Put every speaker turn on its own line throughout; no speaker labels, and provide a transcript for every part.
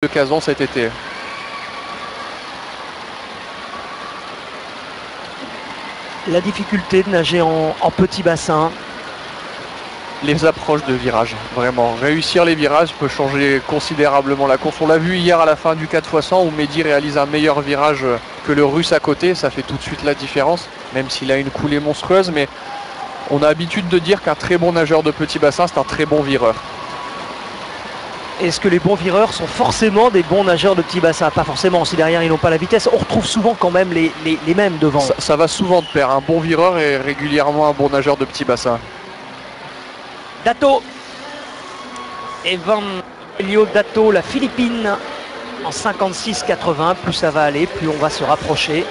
de Kazan cet été.
La difficulté de nager en petit bassin.
Les approches de virage, vraiment. Réussir les virages peut changer considérablement la course. On l'a vu hier à la fin du 4x100 où Mehdi réalise un meilleur virage que le Russe à côté. Ça fait tout de suite la différence, même s'il a une coulée monstrueuse. Mais on a l'habitude de dire qu'un très bon nageur de petit bassin, c'est un très bon vireur.
Est-ce que les bons vireurs sont forcément des bons nageurs de petit bassin? Pas forcément, si derrière ils n'ont pas la vitesse. On retrouve souvent quand même les mêmes devant.
Ça va souvent de pair. Un bon vireur est régulièrement un bon nageur de petit bassin.
Dato, Evangelio Dato, la Philippine, en 56-80. Plus ça va aller, plus on va se rapprocher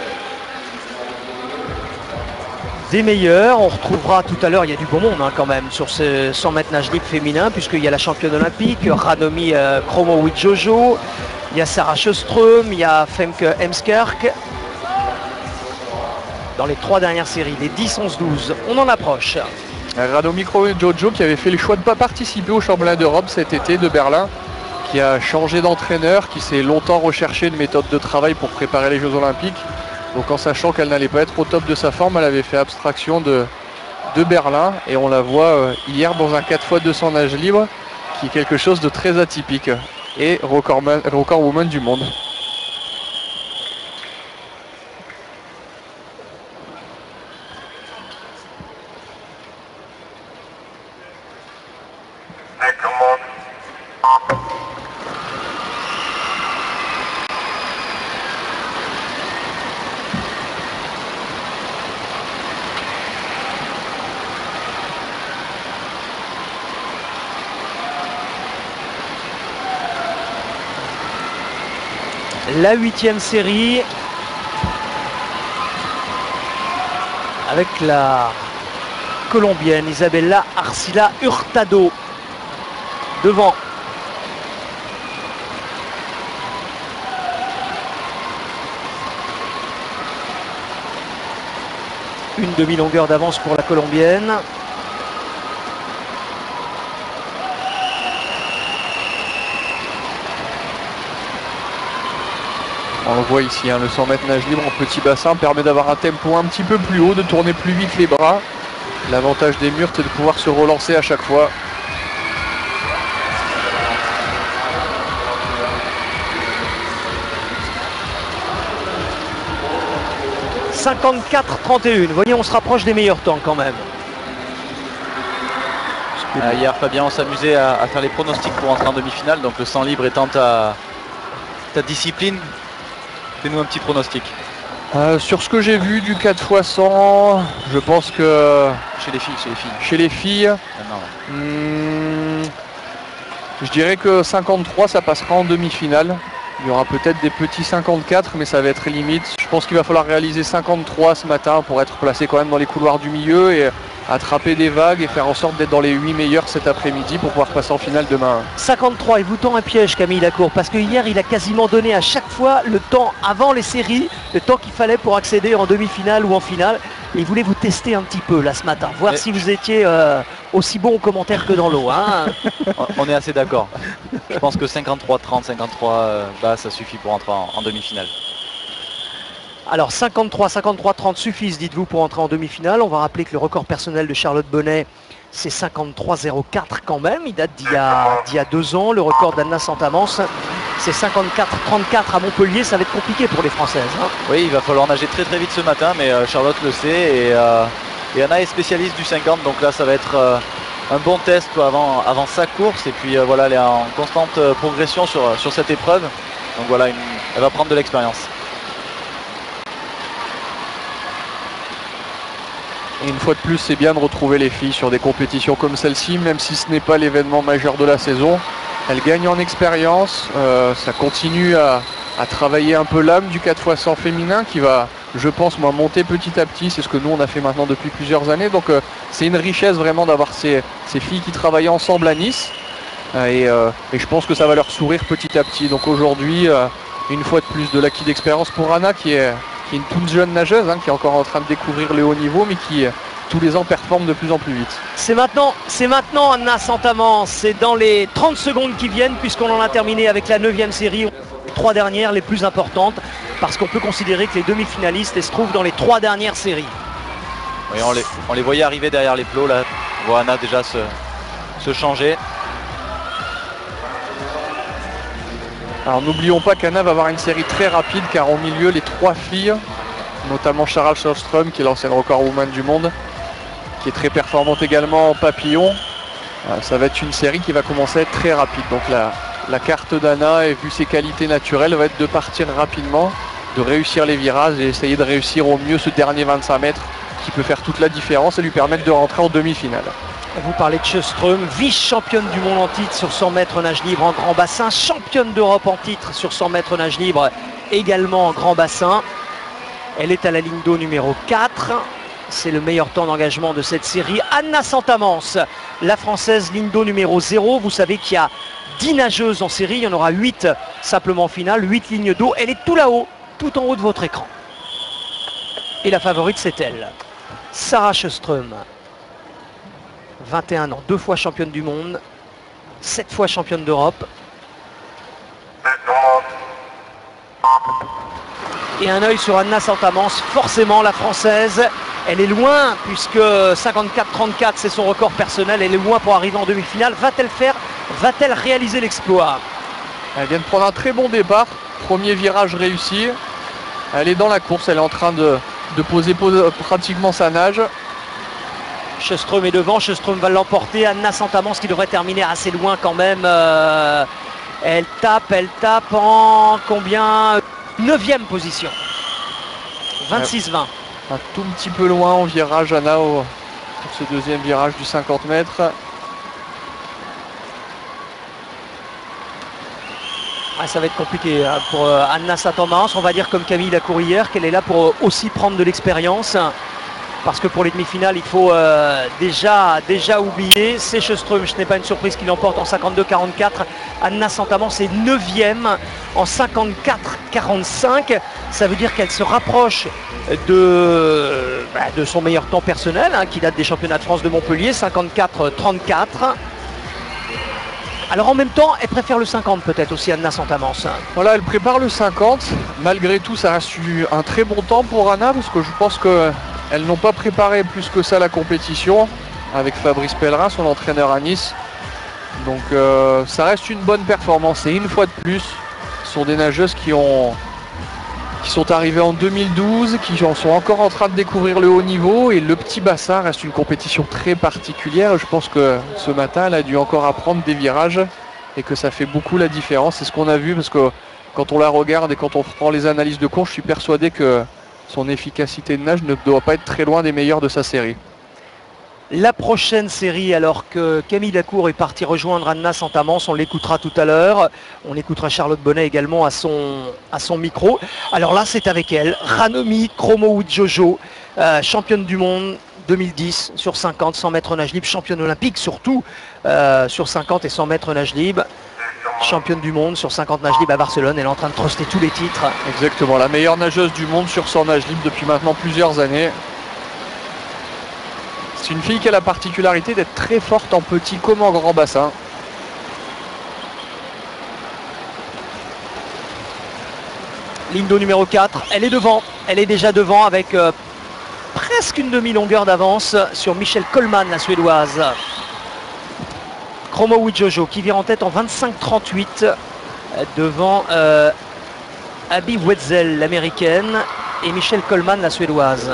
des meilleurs. On retrouvera tout à l'heure, il y a du bon monde quand même sur ce 100 mètres nage libre féminin, puisqu'il y a la championne olympique, Ranomi Kromowidjojo, il y a Sarah Sjöström, il y a Femke Heemskerk. Dans les 3 dernières séries, les 10, 11, 12, on en approche.
Ranomi Kromowidjojo qui avait fait le choix de ne pas participer au championnat d'Europe cet été de Berlin, qui a changé d'entraîneur, qui s'est longtemps recherché une méthode de travail pour préparer les Jeux Olympiques. Donc en sachant qu'elle n'allait pas être au top de sa forme, elle avait fait abstraction de Berlin et on la voit hier dans un 4x200 nage libre qui est quelque chose de très atypique et record woman du monde.
La 8e série avec la colombienne Isabella Arcila Hurtado devant. Une demi-longueur d'avance pour la colombienne.
On le voit ici, le 100 mètres nage libre en petit bassin permet d'avoir un tempo un petit peu plus haut, de tourner plus vite les bras. L'avantage des murs, c'est de pouvoir se relancer à chaque fois.
« 54-31 ». Vous voyez, on se rapproche des meilleurs temps quand même.
Hier, Fabien, on s'amusait à faire les pronostics pour entrer en demi-finale. Donc le 100 libre étant ta discipline, fais-nous un petit pronostic.
Sur ce que j'ai vu du 4x100, je pense que...
Chez les filles.
Chez les filles, je dirais que 53, ça passera en demi-finale. Il y aura peut-être des petits 54, mais ça va être limite. Je pense qu'il va falloir réaliser 53 ce matin pour être placé quand même dans les couloirs du milieu et attraper des vagues et faire en sorte d'être dans les 8 meilleurs cet après-midi pour pouvoir passer en finale demain.
53, il vous tend un piège Camille Lacour, parce que hier il a quasiment donné à chaque fois le temps avant les séries, le temps qu'il fallait pour accéder en demi-finale ou en finale. Et il voulait vous tester un petit peu là ce matin, voir si vous étiez aussi bon aux commentaires que dans l'eau.
On est assez d'accord. Je pense que 53-30, 53 ça suffit pour entrer en demi-finale.
Alors 53, 30 suffisent, dites-vous, pour entrer en demi-finale. On va rappeler que le record personnel de Charlotte Bonnet, c'est 53-04 quand même. Il date d'il y a 2 ans. Le record d'Anna Santamance, c'est 54-34 à Montpellier. Ça va être compliqué pour les Françaises.
Oui, il va falloir nager très très vite ce matin, mais Charlotte le sait et Anna est spécialiste du 50. Donc là, ça va être un bon test avant sa course. Et puis voilà, elle est en constante progression sur cette épreuve. Donc voilà, elle va prendre de l'expérience.
Et une fois de plus, c'est bien de retrouver les filles sur des compétitions comme celle-ci, même si ce n'est pas l'événement majeur de la saison. Elles gagnent en expérience, ça continue à travailler un peu l'âme du 4x100 féminin qui va, je pense, monter petit à petit. C'est ce que nous, on a fait maintenant depuis plusieurs années. Donc c'est une richesse vraiment d'avoir ces filles qui travaillent ensemble à Nice. Et je pense que ça va leur sourire petit à petit. Donc aujourd'hui, une fois de plus, de l'acquis d'expérience pour Anna qui est une toute jeune nageuse, qui est encore en train de découvrir le haut niveau, mais qui tous les ans performe de plus en plus vite.
C'est maintenant Anna Santamans, c'est dans les 30 secondes qui viennent puisqu'on en a terminé avec la 9e série, les 3 dernières les plus importantes parce qu'on peut considérer que les demi-finalistes se trouvent dans les 3 dernières séries.
Oui, on les voyait arriver derrière les plots là, on voit Anna déjà se changer.
Alors n'oublions pas qu'Anna va avoir une série très rapide car au milieu les 3 filles, notamment Charlotte Sjöström qui est l'ancienne record woman du monde, qui est très performante également en papillon. Ça va être une série qui va commencer à être très rapide. Donc la carte d'Anna, et vu ses qualités naturelles, va être de partir rapidement, de réussir les virages et essayer de réussir au mieux ce dernier 25 mètres qui peut faire toute la différence et lui permettre de rentrer en demi-finale.
Vous parlez de Sjöström, vice-championne du monde en titre sur 100 mètres nage libre en grand bassin, championne d'Europe en titre sur 100 mètres nage libre également en grand bassin. Elle est à la ligne d'eau numéro 4. C'est le meilleur temps d'engagement de cette série. Anna Santamans, la française, ligne d'eau numéro 0. Vous savez qu'il y a 10 nageuses en série. Il y en aura 8 simplement en finale, 8 lignes d'eau. Elle est tout là-haut, tout en haut de votre écran. Et la favorite, c'est elle. Sarah Sjöström. 21 ans, 2 fois championne du monde, 7 fois championne d'Europe. Et un œil sur Anna Santamans, forcément la française, elle est loin puisque 54-34 c'est son record personnel, elle est loin pour arriver en demi-finale. Va-t-elle réaliser l'exploit?
Elle vient de prendre un très bon départ, premier virage réussi, elle est dans la course, elle est en train de poser pratiquement sa nage.
Sjöström est devant, Sjöström va l'emporter, Anna Santamans qui devrait terminer assez loin quand même. Elle tape en combien? 9e position. 26-20.
Un tout petit peu loin en virage Anna pour ce deuxième virage du 50 mètres.
Ça va être compliqué pour Anna Santamans. On va dire comme Camille Lacour hier qu'elle est là pour aussi prendre de l'expérience. Parce que pour les demi-finales, il faut déjà oublier. C'est Sjöström, ce n'est pas une surprise qu'il l'emporte en 52-44. Anna Santamans est 9e en 54-45. Ça veut dire qu'elle se rapproche de son meilleur temps personnel, qui date des championnats de France de Montpellier, 54-34. Alors en même temps, elle préfère le 50 peut-être aussi, Anna Santamans.
Voilà, elle prépare le 50. Malgré tout, ça reste un très bon temps pour Anna parce que je pense qu'elles n'ont pas préparé plus que ça la compétition avec Fabrice Pellerin, son entraîneur à Nice. Donc ça reste une bonne performance. Et une fois de plus, ce sont des nageuses qui sont arrivées en 2012, qui sont encore en train de découvrir le haut niveau. Et le petit bassin reste une compétition très particulière. Je pense que ce matin, elle a dû encore apprendre des virages et que ça fait beaucoup la différence. C'est ce qu'on a vu parce que quand on la regarde et quand on prend les analyses de course, je suis persuadé que son efficacité de nage ne doit pas être très loin des meilleures de sa série.
La prochaine série, alors que Camille Lacour est parti rejoindre Anna Santamans, on l'écoutera tout à l'heure. On écoutera Charlotte Bonnet également à son micro. Alors là, c'est avec elle, Ranomi Kromowidjojo, championne du monde 2010 sur 50, 100 mètres nage libre, championne olympique surtout sur 50 et 100 mètres nage libre. Championne du monde sur 50 nage libre à Barcelone, elle est en train de truster tous les titres.
Exactement, la meilleure nageuse du monde sur 100 nage libre depuis maintenant plusieurs années. C'est une fille qui a la particularité d'être très forte en petit comme en grand bassin.
Ligne d'eau numéro 4, elle est devant, elle est déjà devant avec presque une demi-longueur d'avance sur Michelle Coleman, la suédoise. Kromowidjojo qui vire en tête en 25-38 devant Abby Wetzel, l'américaine, et Michelle Coleman, la suédoise.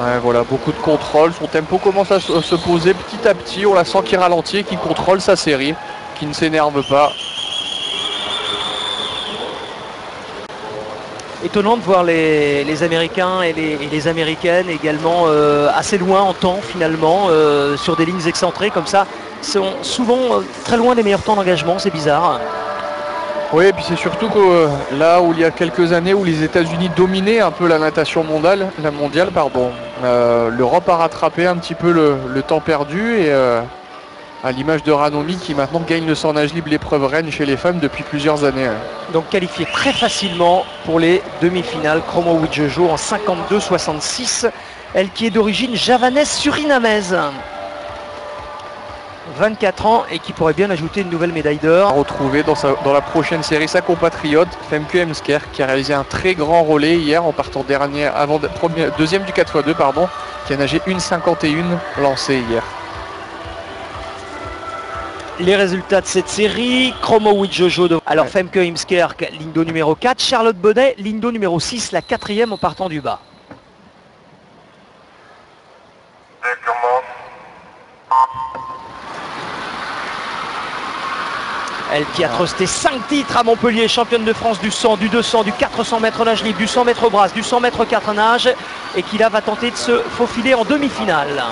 Ouais, voilà, beaucoup de contrôle. Son tempo commence à se poser petit à petit. On la sent qui ralentit, qui contrôle sa série, qui ne s'énerve pas.
Étonnant de voir les Américains et les Américaines également assez loin en temps finalement, sur des lignes excentrées comme ça. Sont souvent très loin des meilleurs temps d'engagement, c'est bizarre.
Oui, et puis c'est surtout que là où il y a quelques années où les États-Unis dominaient un peu la natation mondiale, l'Europe a rattrapé un petit peu le temps perdu et à l'image de Ranomi qui maintenant gagne le 100 nage libre l'épreuve reine chez les femmes depuis plusieurs années.
Donc qualifié très facilement pour les demi-finales. Kromowidjojo en 52-66 Elle qui est d'origine javanaise surinamaise. 24 ans et qui pourrait bien ajouter une nouvelle médaille d'or.
Retrouver dans la prochaine série sa compatriote Femke Heemskerk qui a réalisé un très grand relais hier en partant deuxième du 4x2 pardon, qui a nagé 1,51 lancée hier.
Les résultats de cette série, Chromo Jojo. Alors Femke Heemskerk, ligne d'eau numéro 4, Charlotte Bonnet, ligne d'eau numéro 6, la 4e en partant du bas. Elle qui a trusté 5 titres à Montpellier, championne de France du 100, du 200, du 400 mètres nage libre, du 100 mètres brasse, du 100 mètres 4 nage et qui là va tenter de se faufiler en demi-finale.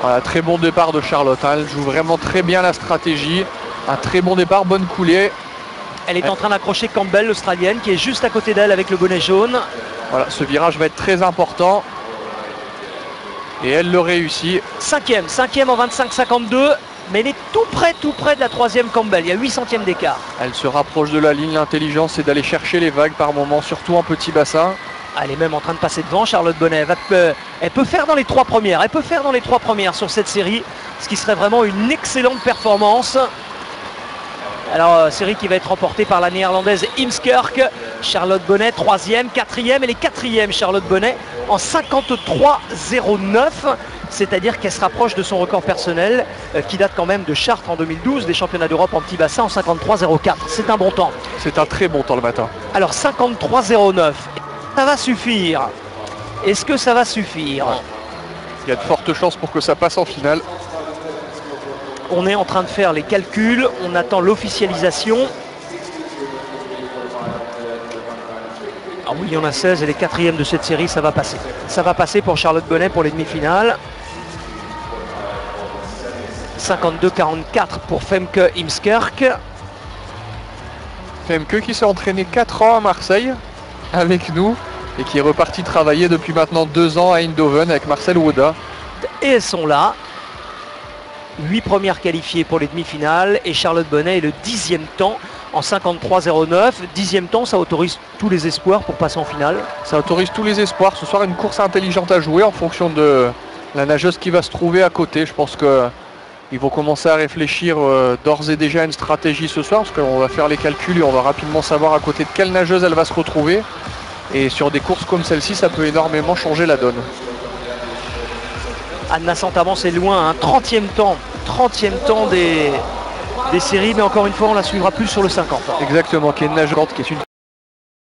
Voilà, très bon départ de Charlotte, hein. Elle joue vraiment très bien la stratégie, un très bon départ, bonne coulée.
Elle est en train d'accrocher Campbell, l'Australienne, qui est juste à côté d'elle avec le bonnet jaune.
Voilà, ce virage va être très important et elle le réussit.
5e en 25-52. Mais elle est tout près de la 3e Campbell. Il y a 8 centièmes d'écart.
Elle se rapproche de la ligne. L'intelligence, c'est d'aller chercher les vagues par moment, surtout en petit bassin.
Elle est même en train de passer devant. Charlotte Bonnet, elle peut faire dans les 3 premières. Elle peut faire dans les 3 premières sur cette série, ce qui serait vraiment une excellente performance. Alors, série qui va être remportée par la néerlandaise Heemskerk. Charlotte Bonnet, 3e, 4e. Elle est 4e, Charlotte Bonnet, en 53,09. C'est-à-dire qu'elle se rapproche de son record personnel qui date quand même de Chartres en 2012, des championnats d'Europe en petit bassin en 53,04. C'est un bon temps.
C'est un très bon temps le matin.
Alors 53,09. Ça va suffire. Est-ce que ça va suffire?
Il y a de fortes chances pour que ça passe en finale.
On est en train de faire les calculs. On attend l'officialisation. Ah oui, il y en a 16. Elle est 4e de cette série. Ça va passer. Ça va passer pour Charlotte Bonnet pour les demi-finales. 52,44 pour Femke Heemskerk.
Femke qui s'est entraîné 4 ans à Marseille avec nous et qui est reparti travailler depuis maintenant 2 ans à Eindhoven avec Marcel Woda.
Et elles sont là. 8 premières qualifiées pour les demi-finales et Charlotte Bonnet est le 10e temps en 53,09. 10e temps, ça autorise tous les espoirs pour passer en finale.
Ça autorise tous les espoirs. Ce soir, une course intelligente à jouer en fonction de la nageuse qui va se trouver à côté. Je pense qu'ils vont commencer à réfléchir d'ores et déjà à une stratégie ce soir parce qu'on va faire les calculs et on va rapidement savoir à côté de quelle nageuse elle va se retrouver. Et sur des courses comme celle-ci, ça peut énormément changer la donne.
Anna Santamant, c'est loin, hein. 30e temps des séries, mais encore une fois, on la suivra plus sur le 50.
Exactement, qui est une nageuse qui est une